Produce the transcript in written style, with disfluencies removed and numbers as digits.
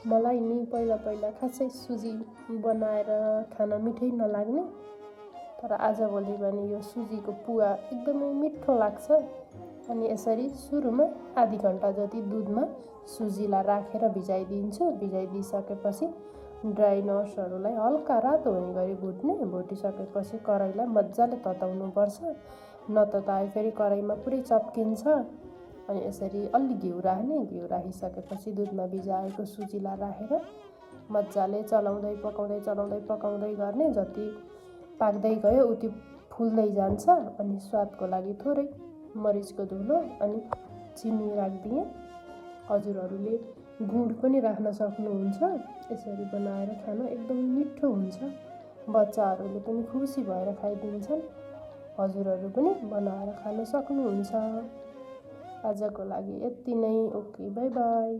मलाई नि पहिला पहिला खासै सुजी बनाएर खान मिठै नलाग्ने, तर आजभोलि भने यो सुजीको पुवा एकदमै मिठो लाग्छ। अनि यसरी सुरुमा आधी घन्टा जति दुधमा सुजीलाई राखेर भिजाइदिन्छु। भिजाइदिइसकेपछि ड्राई नट्सहरूलाई हल्का रातो हुने गरी भुटिसकेपछि कराईलाई मजाले तताउनुपर्छ। नतताए फेरि कराईमा पुरै चप्किन्छ। अनि यसरी अलि घिउ राख्ने, घिउ राखिसकेपछि दुधमा भिजाएको सुजीलाई राखेर मजाले चलाउँदै पकाउँदै गर्ने। जति पाक्दै गयो उति फुल्दै जान्छ। अनि स्वादको लागि थोरै मरिचको धुलो अनि चिनी राखिदिएँ। हजुरहरूले गुड पनि राख्न सक्नुहुन्छ। यसरी बनाएर खान एकदम मिठो हुन्छ। बच्चाहरूले पनि खुसी भएर खाइदिन्छन्। हजुरहरू पनि बनाएर खान सक्नुहुन्छ। आजको लागि यति नै। Okay, by by.